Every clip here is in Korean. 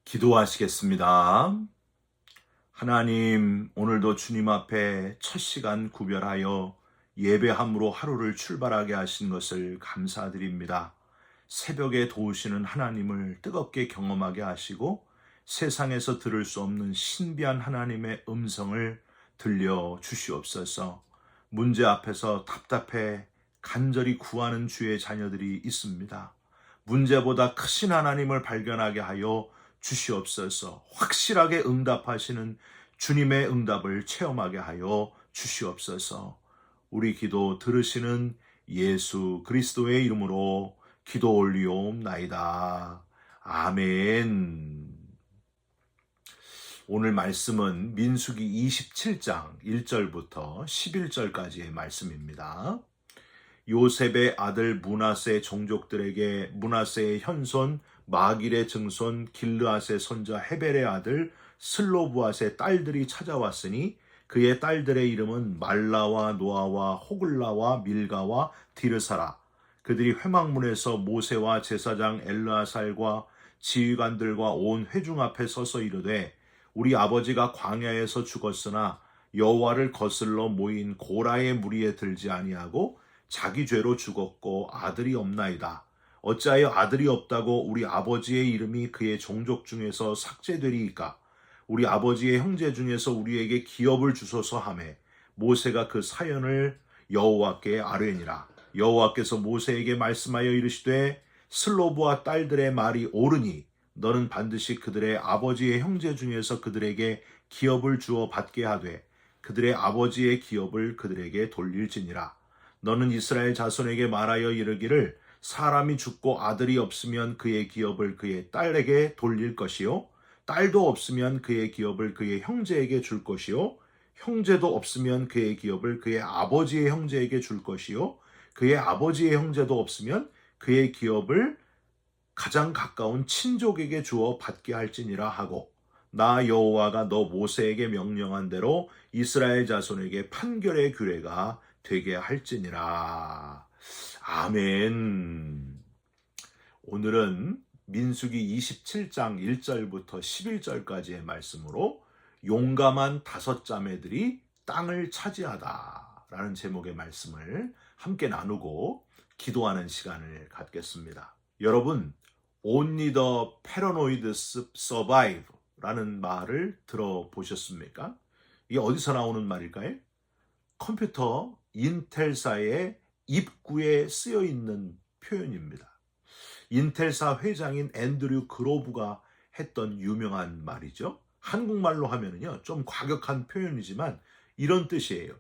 기도하시겠습니다. 하나님, 오늘도 주님 앞에 첫 시간 구별하여 예배함으로 하루를 출발하게 하신 것을 감사드립니다. 새벽에 도우시는 하나님을 뜨겁게 경험하게 하시고 세상에서 들을 수 없는 신비한 하나님의 음성을 들려 주시옵소서. 문제 앞에서 답답해 간절히 구하는 주의 자녀들이 있습니다. 문제보다 크신 하나님을 발견하게 하여 주시옵소서. 확실하게 응답하시는 주님의 응답을 체험하게 하여 주시옵소서. 우리 기도 들으시는 예수 그리스도의 이름으로 기도 올리옵나이다. 아멘. 오늘 말씀은 민수기 27장 1절부터 11절까지의 말씀입니다. 요셉의 아들 므낫세 종족들에게 므낫세의 현손 마길의 증손 길르앗의 손자 헤벨의 아들 슬로브앗의 딸들이 찾아왔으니 그의 딸들의 이름은 말라와 노아와 호글라와 밀가와 디르사라. 그들이 회막문에서 모세와 제사장 엘르아살과 지휘관들과 온 회중 앞에 서서 이르되 우리 아버지가 광야에서 죽었으나 여호와를 거슬러 모인 고라의 무리에 들지 아니하고 자기 죄로 죽었고 아들이 없나이다. 어찌하여 아들이 없다고 우리 아버지의 이름이 그의 종족 중에서 삭제되리이까? 우리 아버지의 형제 중에서 우리에게 기업을 주소서 하매 모세가 그 사연을 여호와께 아뢰니라. 여호와께서 모세에게 말씀하여 이르시되 슬로브와 딸들의 말이 옳으니 너는 반드시 그들의 아버지의 형제 중에서 그들에게 기업을 주어 받게 하되 그들의 아버지의 기업을 그들에게 돌릴지니라. 너는 이스라엘 자손에게 말하여 이르기를 사람이 죽고 아들이 없으면 그의 기업을 그의 딸에게 돌릴 것이요 딸도 없으면 그의 기업을 그의 형제에게 줄 것이요 형제도 없으면 그의 기업을 그의 아버지의 형제에게 줄 것이요 그의 아버지의 형제도 없으면 그의 기업을 가장 가까운 친족에게 주어 받게 할지니라 하고 나 여호와가 너 모세에게 명령한 대로 이스라엘 자손에게 판결의 규례가 되게 할지니라. 아멘. 오늘은 민수기 27장 1절부터 11절까지의 말씀으로 용감한 다섯 자매들이 땅을 차지하다 라는 제목의 말씀을 함께 나누고 기도하는 시간을 갖겠습니다. 여러분, Only the paranoids survive 라는 말을 들어보셨습니까? 이게 어디서 나오는 말일까요? 컴퓨터 인텔사의 입구에 쓰여 있는 표현입니다. 인텔사 회장인 앤드류 그로브가 했던 유명한 말이죠. 한국말로 하면은요, 좀 과격한 표현이지만 이런 뜻이에요.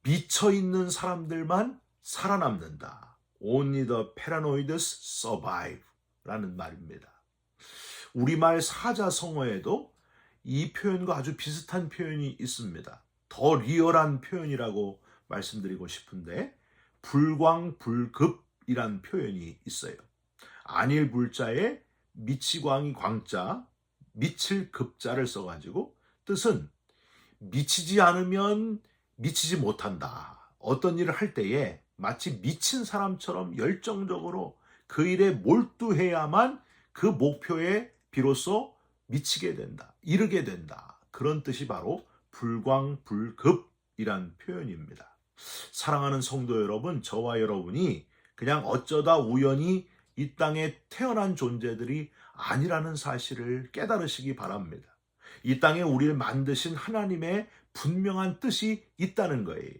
미쳐있는 사람들만 살아남는다. Only the paranoids survive 라는 말입니다. 우리말 사자성어에도 이 표현과 아주 비슷한 표현이 있습니다. 더 리얼한 표현이라고 말씀드리고 싶은데 불광불급이란 표현이 있어요. 안일 불자에 미치광이 광자, 미칠 급자를 써가지고 뜻은 미치지 않으면 미치지 못한다. 어떤 일을 할 때에 마치 미친 사람처럼 열정적으로 그 일에 몰두해야만 그 목표에 비로소 미치게 된다. 이르게 된다. 그런 뜻이 바로 불광불급이란 표현입니다. 사랑하는 성도 여러분, 저와 여러분이 그냥 어쩌다 우연히 이 땅에 태어난 존재들이 아니라는 사실을 깨달으시기 바랍니다. 이 땅에 우리를 만드신 하나님의 분명한 뜻이 있다는 거예요.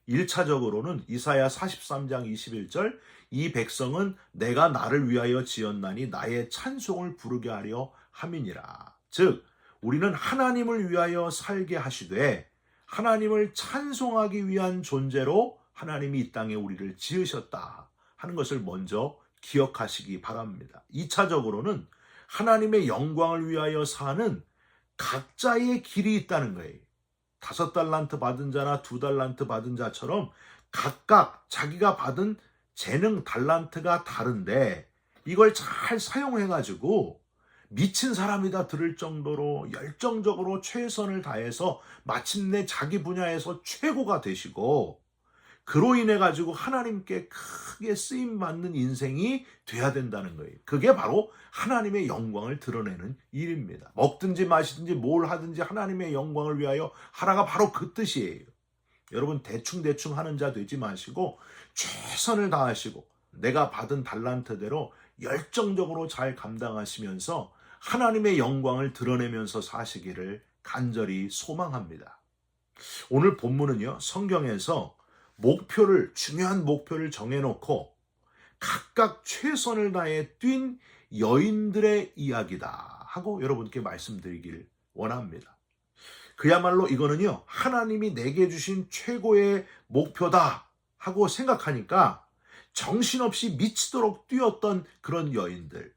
1차적으로는 이사야 43장 21절 이 백성은 내가 나를 위하여 지었나니 나의 찬송을 부르게 하려 함이니라. 즉 우리는 하나님을 위하여 살게 하시되 하나님을 찬송하기 위한 존재로 하나님이 이 땅에 우리를 지으셨다 하는 것을 먼저 기억하시기 바랍니다. 2차적으로는 하나님의 영광을 위하여 사는 각자의 길이 있다는 거예요. 5달란트 받은 자나 2달란트 받은 자처럼 각각 자기가 받은 재능 달란트가 다른데 이걸 잘 사용해가지고 미친 사람이다 들을 정도로 열정적으로 최선을 다해서 마침내 자기 분야에서 최고가 되시고 그로 인해 가지고 하나님께 크게 쓰임 받는 인생이 돼야 된다는 거예요. 그게 바로 하나님의 영광을 드러내는 일입니다. 먹든지 마시든지 뭘 하든지 하나님의 영광을 위하여 하라가 바로 그 뜻이에요. 여러분 대충 하는 자 되지 마시고 최선을 다하시고 내가 받은 달란트대로 열정적으로 잘 감당하시면서 하나님의 영광을 드러내면서 사시기를 간절히 소망합니다. 오늘 본문은요, 성경에서 중요한 목표를 정해놓고 각각 최선을 다해 뛴 여인들의 이야기다 하고 여러분께 말씀드리길 원합니다. 그야말로 이거는요, 하나님이 내게 주신 최고의 목표다 하고 생각하니까 정신없이 미치도록 뛰었던 그런 여인들,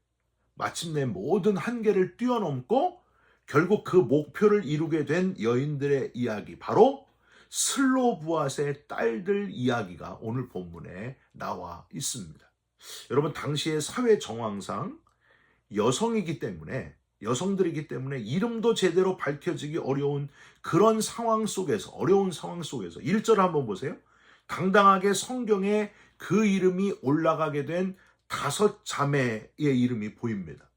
마침내 모든 한계를 뛰어넘고 결국 그 목표를 이루게 된 여인들의 이야기, 바로 슬로브앗의 딸들 이야기가 오늘 본문에 나와 있습니다. 여러분, 당시의 사회 정황상 여성들이기 때문에 이름도 제대로 밝혀지기 어려운 그런 상황 속에서, 어려운 상황 속에서 1절 한번 보세요. 당당하게 성경에 그 이름이 올라가게 된 5 자매의 이름이 보입니다.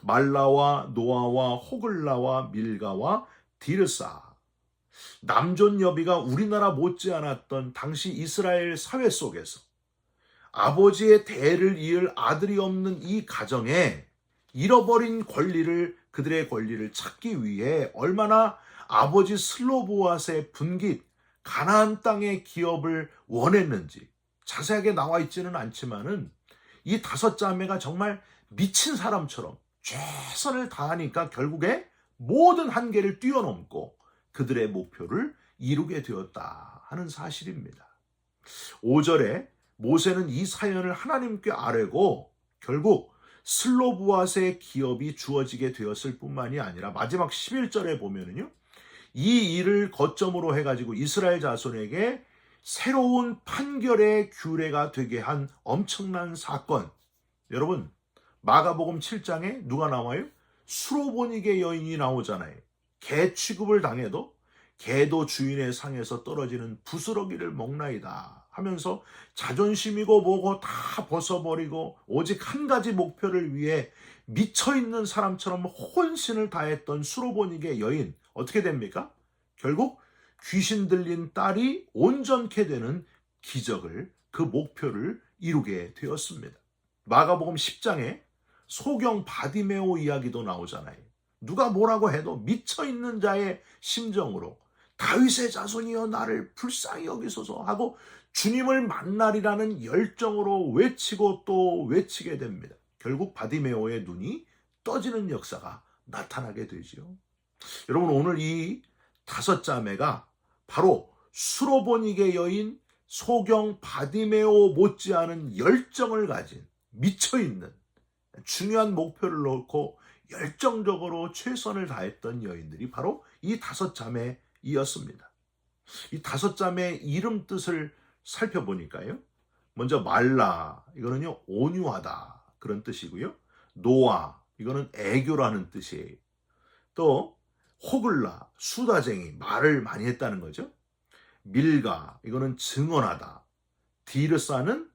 말라와 노아와 호글라와 밀가와 디르사. 남존 여비가 우리나라 못지않았던 당시 이스라엘 사회 속에서 아버지의 대를 이을 아들이 없는 이 가정에 잃어버린 그들의 권리를 찾기 위해 얼마나 아버지 슬로보앗의 분깃 가나안 땅의 기업을 원했는지 자세하게 나와 있지는 않지만은 이 5 자매가 정말 미친 사람처럼 최선을 다하니까 결국에 모든 한계를 뛰어넘고 그들의 목표를 이루게 되었다 하는 사실입니다. 5절에 모세는 이 사연을 하나님께 아뢰고 결국 슬로브앗의 기업이 주어지게 되었을 뿐만이 아니라 마지막 11절에 보면은요, 이 일을 거점으로 해가지고 이스라엘 자손에게 새로운 판결의 규례가 되게 한 엄청난 사건. 여러분, 마가복음 7장에 누가 나와요? 수로보니게 여인이 나오잖아요. 개 취급을 당해도 개도 주인의 상에서 떨어지는 부스러기를 먹나이다 하면서 자존심이고 뭐고 다 벗어버리고 오직 한 가지 목표를 위해 미쳐있는 사람처럼 혼신을 다했던 수로보니게 여인, 어떻게 됩니까? 결국 귀신 들린 딸이 온전케 되는 기적을, 그 목표를 이루게 되었습니다. 마가복음 10장에 소경 바디메오 이야기도 나오잖아요. 누가 뭐라고 해도 미쳐있는 자의 심정으로 다윗의 자손이여 나를 불쌍히 여기소서 하고 주님을 만나리라는 열정으로 외치고 또 외치게 됩니다. 결국 바디메오의 눈이 떠지는 역사가 나타나게 되죠. 여러분, 오늘 이 5 자매가 바로 수로보니게 여인 소경 바디메오 못지않은 열정을 가진, 미쳐있는 중요한 목표를 놓고 열정적으로 최선을 다했던 여인들이 바로 이 5 자매이었습니다. 이 5 자매의 이름 뜻을 살펴보니까요, 먼저 말라, 이거는요 온유하다 그런 뜻이고요. 노아, 이거는 애교라는 뜻이에요. 또 호글라, 수다쟁이, 말을 많이 했다는 거죠. 밀가, 이거는 증언하다. 디르사는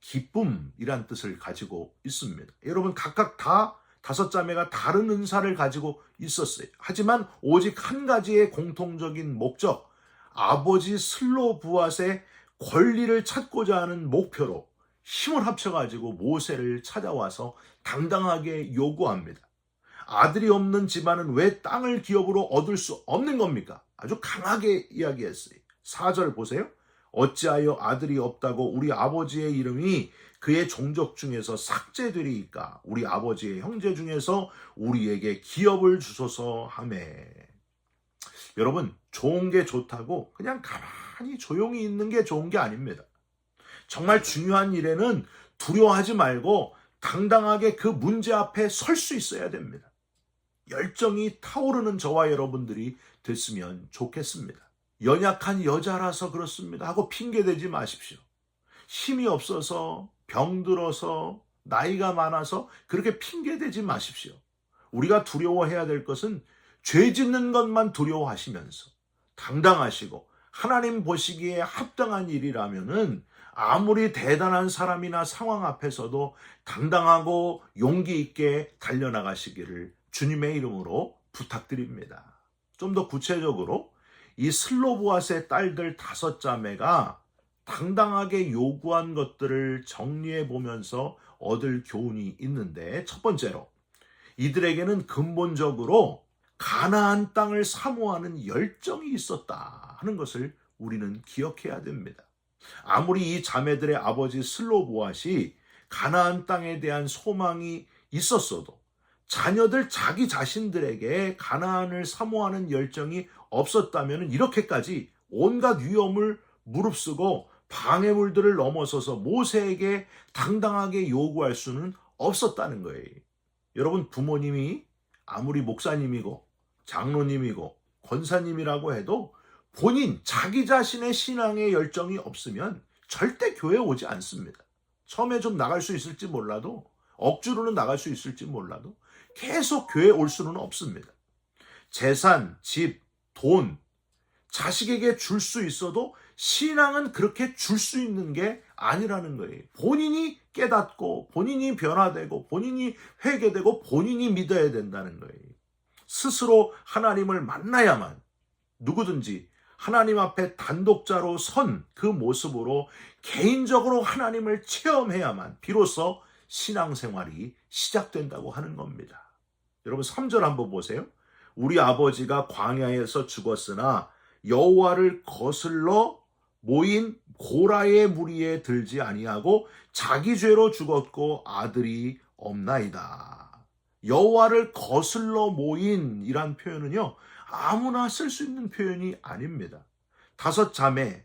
기쁨이란 뜻을 가지고 있습니다. 여러분, 각각 다 5 자매가 다른 은사를 가지고 있었어요. 하지만 오직 한 가지의 공통적인 목적, 아버지 슬로브앗의 권리를 찾고자 하는 목표로 힘을 합쳐가지고 모세를 찾아와서 당당하게 요구합니다. 아들이 없는 집안은 왜 땅을 기업으로 얻을 수 없는 겁니까? 아주 강하게 이야기했어요. 4절 보세요. 어찌하여 아들이 없다고 우리 아버지의 이름이 그의 종족 중에서 삭제되리이까? 우리 아버지의 형제 중에서 우리에게 기업을 주소서 하매. 여러분, 좋은 게 좋다고 그냥 가만히 조용히 있는 게 좋은 게 아닙니다. 정말 중요한 일에는 두려워하지 말고 당당하게 그 문제 앞에 설 수 있어야 됩니다. 열정이 타오르는 저와 여러분들이 됐으면 좋겠습니다. 연약한 여자라서 그렇습니다 하고 핑계대지 마십시오. 힘이 없어서, 병들어서, 나이가 많아서 그렇게 핑계대지 마십시오. 우리가 두려워해야 될 것은 죄 짓는 것만 두려워하시면서 당당하시고 하나님 보시기에 합당한 일이라면은 아무리 대단한 사람이나 상황 앞에서도 당당하고 용기 있게 달려나가시기를 주님의 이름으로 부탁드립니다. 좀 더 구체적으로 이 슬로보앗의 딸들 5자매가 당당하게 요구한 것들을 정리해 보면서 얻을 교훈이 있는데, 첫 번째로 이들에게는 근본적으로 가나안 땅을 사모하는 열정이 있었다 하는 것을 우리는 기억해야 됩니다. 아무리 이 자매들의 아버지 슬로보앗이 가나안 땅에 대한 소망이 있었어도 자녀들 자기 자신들에게 가나안을 사모하는 열정이 없었다면 이렇게까지 온갖 위험을 무릅쓰고 방해물들을 넘어서서 모세에게 당당하게 요구할 수는 없었다는 거예요. 여러분, 부모님이 아무리 목사님이고 장로님이고 권사님이라고 해도 본인 자기 자신의 신앙의 열정이 없으면 절대 교회에 오지 않습니다. 처음에 좀 나갈 수 있을지 몰라도, 억지로는 나갈 수 있을지 몰라도 계속 교회에 올 수는 없습니다. 재산, 집, 돈, 자식에게 줄 수 있어도 신앙은 그렇게 줄 수 있는 게 아니라는 거예요. 본인이 깨닫고 본인이 변화되고 본인이 회개되고 본인이 믿어야 된다는 거예요. 스스로 하나님을 만나야만, 누구든지 하나님 앞에 단독자로 선 그 모습으로 개인적으로 하나님을 체험해야만 비로소 신앙생활이 시작된다고 하는 겁니다. 여러분, 3절 한번 보세요. 우리 아버지가 광야에서 죽었으나 여호와를 거슬러 모인 고라의 무리에 들지 아니하고 자기 죄로 죽었고 아들이 없나이다. 여호와를 거슬러 모인이란 표현은요, 아무나 쓸 수 있는 표현이 아닙니다. 5자매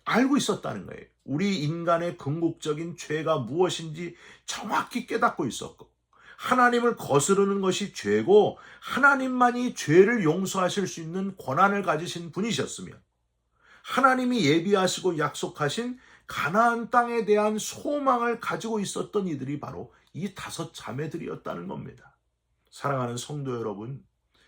알고 있었다는 거예요. 우리 인간의 궁극적인 죄가 무엇인지 정확히 깨닫고 있었고, 하나님을 거스르는 것이 죄고 하나님만이 죄를 용서하실 수 있는 권한을 가지신 분이셨으며, 하나님이 예비하시고 약속하신 가나안 땅에 대한 소망을 가지고 있었던 이들이 바로 이 5자매들이었다는 겁니다. 사랑하는 성도 여러분,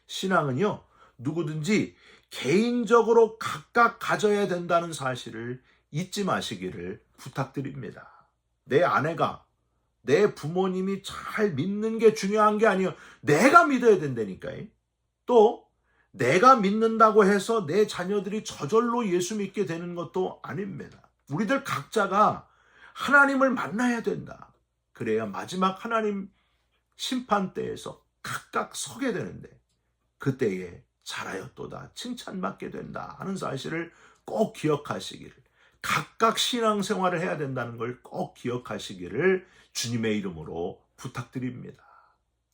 신앙은요, 누구든지 개인적으로 각각 가져야 된다는 사실을 잊지 마시기를 부탁드립니다. 내 아내가, 내 부모님이 잘 믿는 게 중요한 게 아니에요. 내가 믿어야 된다니까요. 또 내가 믿는다고 해서 내 자녀들이 저절로 예수 믿게 되는 것도 아닙니다. 우리들 각자가 하나님을 만나야 된다. 그래야 마지막 하나님 심판대에서 각각 서게 되는데, 그때에 잘하였도다 칭찬받게 된다 하는 사실을 꼭 기억하시기를, 각각 신앙생활을 해야 된다는 걸 꼭 기억하시기를 주님의 이름으로 부탁드립니다.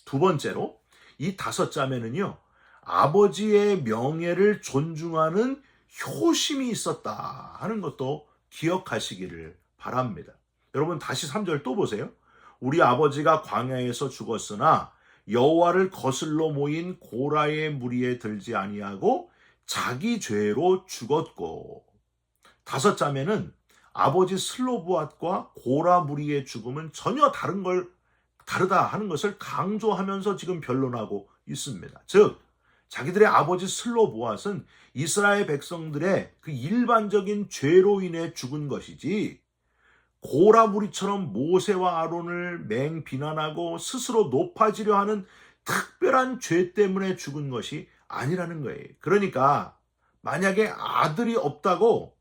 2번째로 이 5자매는요, 아버지의 명예를 존중하는 효심이 있었다 하는 것도 기억하시기를 바랍니다. 여러분, 다시 3절 또 보세요. 우리 아버지가 광야에서 죽었으나 여호와를 거슬러 모인 고라의 무리에 들지 아니하고 자기 죄로 죽었고. 5자매는 아버지 슬로보앗과 고라 무리의 죽음은 전혀 다르다 하는 것을 강조하면서 지금 변론하고 있습니다. 즉, 자기들의 아버지 슬로보앗은 이스라엘 백성들의 그 일반적인 죄로 인해 죽은 것이지, 고라 무리처럼 모세와 아론을 맹비난하고 스스로 높아지려 하는 특별한 죄 때문에 죽은 것이 아니라는 거예요. 그러니까 만약에 아들이 없다고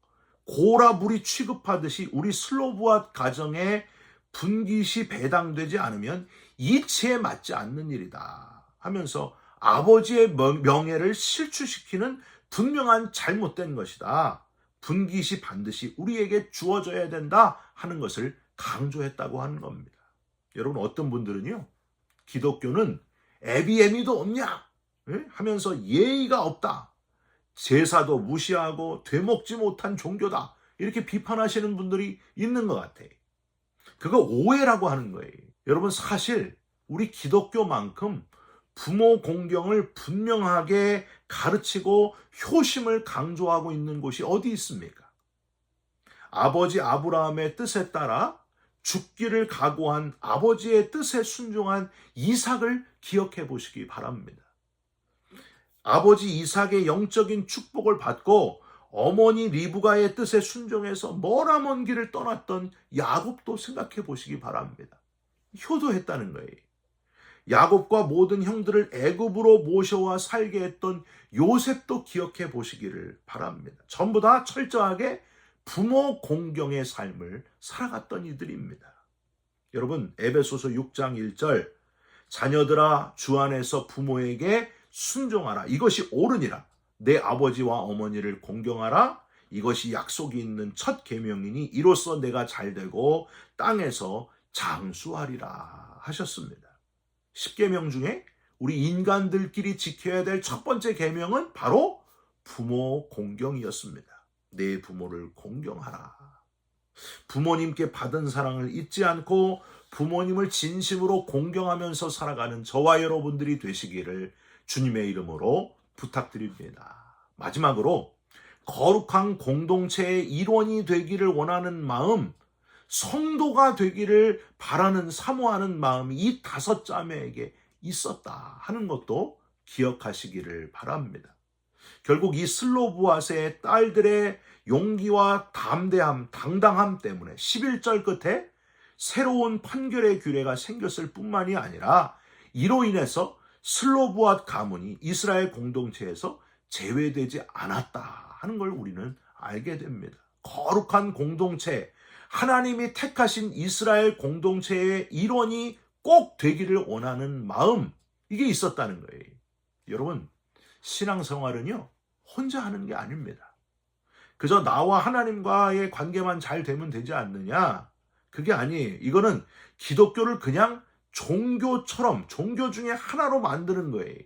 고라 무리 취급하듯이 우리 슬로보앗 가정에 분깃이 배당되지 않으면 이치에 맞지 않는 일이다 하면서 아버지의 명예를 실추시키는 분명한 잘못된 것이다. 분깃이 반드시 우리에게 주어져야 된다 하는 것을 강조했다고 하는 겁니다. 여러분, 어떤 분들은요, 기독교는 애비애미도 없냐 하면서 예의가 없다, 제사도 무시하고 되먹지 못한 종교다, 이렇게 비판하시는 분들이 있는 것 같아요. 그거 오해라고 하는 거예요. 여러분, 사실 우리 기독교만큼 부모 공경을 분명하게 가르치고 효심을 강조하고 있는 곳이 어디 있습니까? 아버지 아브라함의 뜻에 따라 죽기를 각오한 아버지의 뜻에 순종한 이삭을 기억해 보시기 바랍니다. 아버지 이삭의 영적인 축복을 받고 어머니 리브가의 뜻에 순종해서 머나먼 길을 떠났던 야곱도 생각해 보시기 바랍니다. 효도했다는 거예요. 야곱과 모든 형들을 애굽으로 모셔와 살게 했던 요셉도 기억해 보시기를 바랍니다. 전부 다 철저하게 부모 공경의 삶을 살아갔던 이들입니다. 여러분, 에베소서 6장 1절, 자녀들아 주 안에서 부모에게 순종하라. 이것이 옳으니라. 내 아버지와 어머니를 공경하라. 이것이 약속이 있는 첫 계명이니 이로써 내가 잘되고 땅에서 장수하리라 하셨습니다. 10계명 중에 우리 인간들끼리 지켜야 될 첫 번째 계명은 바로 부모 공경이었습니다. 내 부모를 공경하라. 부모님께 받은 사랑을 잊지 않고 부모님을 진심으로 공경하면서 살아가는 저와 여러분들이 되시기를 주님의 이름으로 부탁드립니다. 마지막으로 거룩한 공동체의 일원이 되기를 원하는 마음, 성도가 되기를 바라는 사모하는 마음이 이 5자매에게 있었다 하는 것도 기억하시기를 바랍니다. 결국 이 슬로브앗의 딸들의 용기와 담대함, 당당함 때문에 11절 끝에 새로운 판결의 규례가 생겼을 뿐만이 아니라 이로 인해서 슬로브앗 가문이 이스라엘 공동체에서 제외되지 않았다 하는 걸 우리는 알게 됩니다. 거룩한 공동체, 하나님이 택하신 이스라엘 공동체의 일원이 꼭 되기를 원하는 마음, 이게 있었다는 거예요. 여러분, 신앙생활은요, 혼자 하는 게 아닙니다. 그저 나와 하나님과의 관계만 잘 되면 되지 않느냐? 그게 아니에요. 이거는 기독교를 그냥 종교처럼, 종교 중에 하나로 만드는 거예요.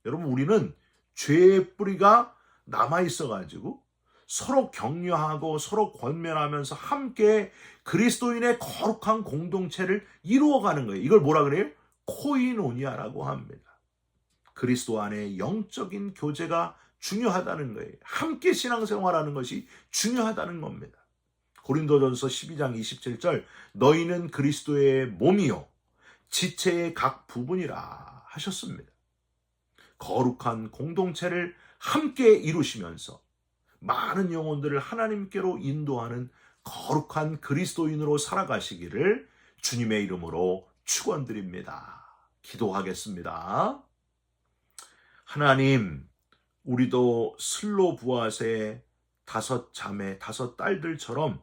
여러분, 우리는 죄의 뿌리가 남아있어가지고 서로 격려하고 서로 권면하면서 함께 그리스도인의 거룩한 공동체를 이루어가는 거예요. 이걸 뭐라 그래요? 코이노니아라고 합니다. 그리스도 안에 영적인 교제가 중요하다는 거예요. 함께 신앙생활하는 것이 중요하다는 겁니다. 고린도전서 12장 27절, 너희는 그리스도의 몸이요 지체의 각 부분이라 하셨습니다. 거룩한 공동체를 함께 이루시면서 많은 영혼들을 하나님께로 인도하는 거룩한 그리스도인으로 살아가시기를 주님의 이름으로 축원드립니다. 기도하겠습니다. 하나님, 우리도 슬로브앗의 5자매, 5딸들처럼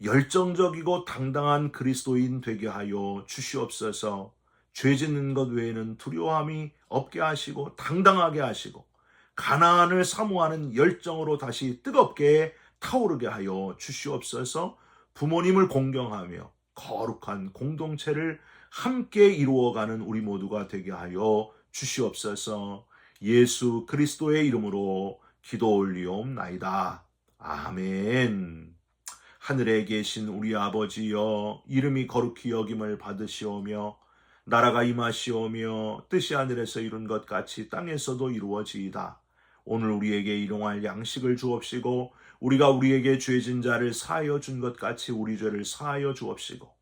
열정적이고 당당한 그리스도인 되게 하여 주시옵소서. 죄 짓는 것 외에는 두려움이 없게 하시고 당당하게 하시고 가나안을 사모하는 열정으로 다시 뜨겁게 타오르게 하여 주시옵소서. 부모님을 공경하며 거룩한 공동체를 함께 이루어가는 우리 모두가 되게 하여 주시옵소서. 예수 그리스도의 이름으로 기도 올리옵나이다. 아멘. 하늘에 계신 우리 아버지여, 이름이 거룩히 여김을 받으시오며 나라가 임하시오며 뜻이 하늘에서 이룬 것 같이 땅에서도 이루어지이다. 오늘 우리에게 일용할 양식을 주옵시고 우리가 우리에게 죄진 자를 사하여 준 것 같이 우리 죄를 사하여 주옵시고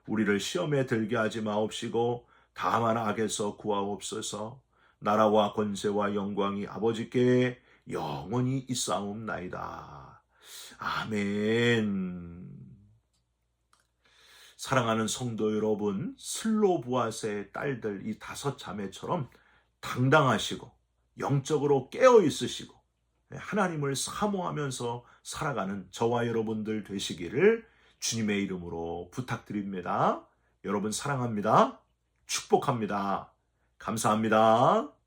우리를 시험에 들게 하지 마옵시고 다만 악에서 구하옵소서. 나라와 권세와 영광이 아버지께 영원히 있사옵나이다. 아멘. 사랑하는 성도 여러분, 슬로브앗의 딸들 이 5자매처럼 당당하시고 영적으로 깨어 있으시고 하나님을 사모하면서 살아가는 저와 여러분들 되시기를 주님의 이름으로 부탁드립니다. 여러분 사랑합니다. 축복합니다. 감사합니다.